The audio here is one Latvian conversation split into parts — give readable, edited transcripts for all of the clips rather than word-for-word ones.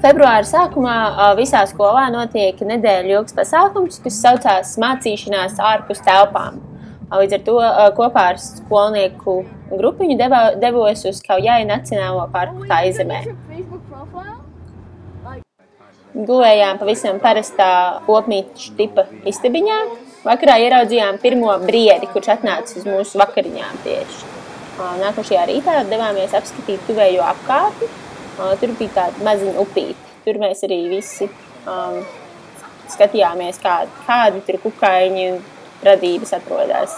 Februāra sākumā visā skolā notiek nedēļu ilgs pasākums, kas saucās mācīšanās ārpus telpām. Līdz ar to kopā ar skolnieku grupiņu devos uz Kaujai Nacionālo parku Taizemē. Gulējām pavisam parastā kopmītņu tipa istabiņā. Vakarā ieraudzījām pirmo briedi, kurš atnāca uz mūsu vakariņām tieši. Nākošajā rītā devāmies apskatīt tuvējo apkārtni. Tur bija tāda maziņa upīte. Tur mēs arī visi skatījāmies, kādi tur kukaiņi un radības atrodas.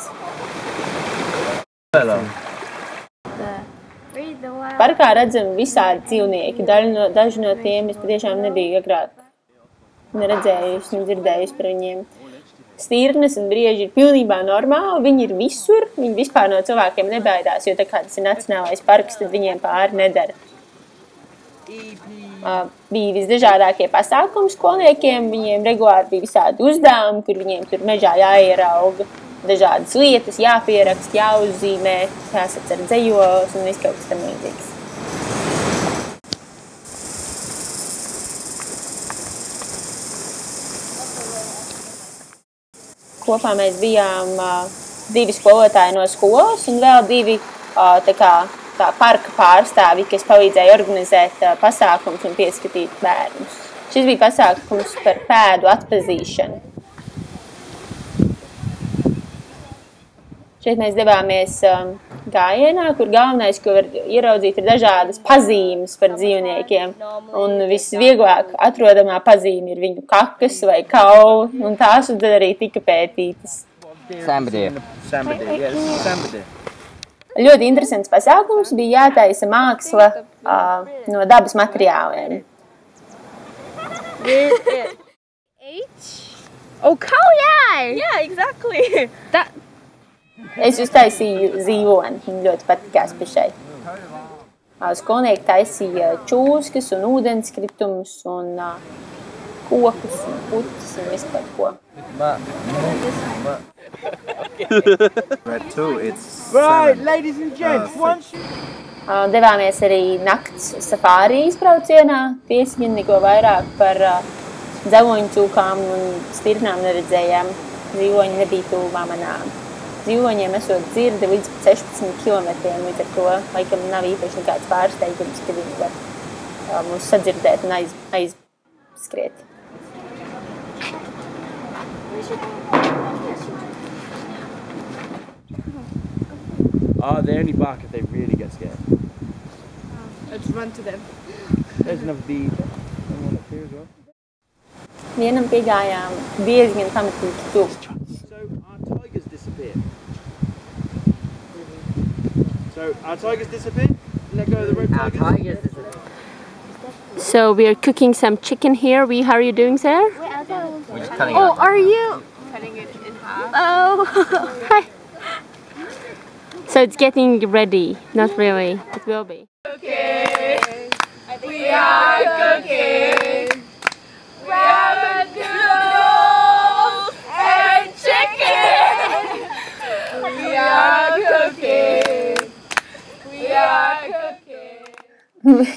Parkā redzam visādi dzīvnieki. Daži no tiem es patiešām nebiju agrāk neredzējusi, nedzirdējusi par viņiem. Stirnas un brieži ir pilnībā normāli, viņi ir visur, viņi vispār no cilvēkiem nebaidās, jo tā kā tas ir nacionālais parks, tad viņiem pāri nedara. Bija visdažādākie pasākumi skolniekiem, viņiem regulāri bija visādi uzdevumi, kur viņiem tur mežā jāierauga dažādas lietas, jāpierakst, jāuzzīmē, jāsacer dzejolos un viss kaut kas tam līdzīgs. Kopā mēs bijām 2 skolotāji no skolas un vēl 2 tā parka pārstāvi, kas palīdzēja organizēt pasākums un pieskatīt bērnus. Šis bija pasākums par pēdu atpazīšanu. Šeit mēs devāmies gājienā, kur galvenais, ko var ieraudzīt, ir dažādas pazīmes par dzīvniekiem. Un visvieglāk atrodamā pazīme ir viņu kakas vai kauli, un tās tad arī tika pētītas. Somebody. Ļoti interesants pasākums, bija jātaisa māksla no dabas materiāliem. Oh, Kaujai! Yeah, exactly. Es uztaisīju zīvoni, viņa ļoti patikās pašai. Skolnieki taisīja čūskas un ūdenskritumus un kokus un puķis un visu kaut ko. Right, ladies and gents, Devāmies arī nakts safāri izbraucienā. Tiesi gan neko vairāk par dzeloņu cūkām un stirnām neredzējām. Zīvoņi nebija tuvumā manām. Zīvoņiem esot dzirde līdz 16 kilometriem, līdz ar to laikam nav īpaši nekāds pārsteigums, ka viņi var mūs sadzirdēt un aizskriet. They only bark if they really get scared. Let's run to them. There's another bee. One up here as well. Vienam piegājām diezgan pamatīgi tuvu. So our tigers disappeared? Let go of the red tigers? So we are cooking some chicken here. How are you doing, Sarah? We're just cutting it Oh, up. are you? Cutting it in half. Oh, hi. So it's getting ready. Not really. It will be. Cooking. We are cooking. We have noodles and chicken. We are cooking. We are cooking.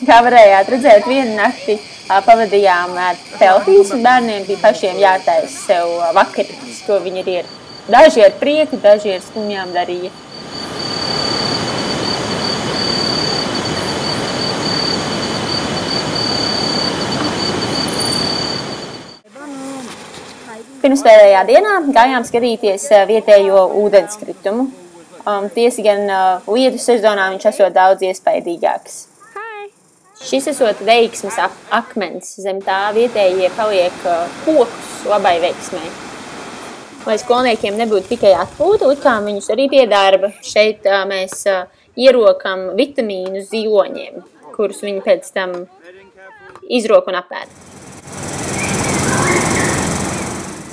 Kā varējāt redzēt, vienu nakti pavadījām teltīs un bērniem bija pašiem jātaisa sev vakariņas, ko viņi ir. Daži ar prieku, daži ar skumjām darīja. Pirmspēdējā dienā gājām skatīties vietējo ūdenskritumu. Tiesa gan lietu sezonā viņš esot daudz iespaidīgāks. Šis esot veiksmes akmens, zem tā vietējie paliek kokus labai veiksmei. Lai skolniekiem nebūtu tikai atpūta, likām viņus arī pie darba. Šeit mēs ierokam vitamīnu zīloņiem, kurus viņi pēc tam izrok un apēd.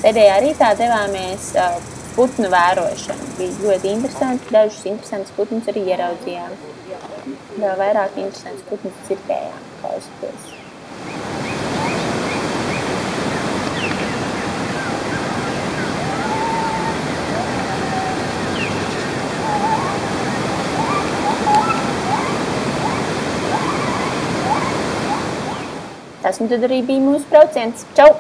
Pēdējā rītā devāmies putnu vērošanu. Bija ļoti interesanti, dažus interesantus putnus arī ieraudzījām. Vēl vairāk interesantus putnus dzirdējām, klausoties. Tas nu tad arī bija mūsu brauciens. Čau!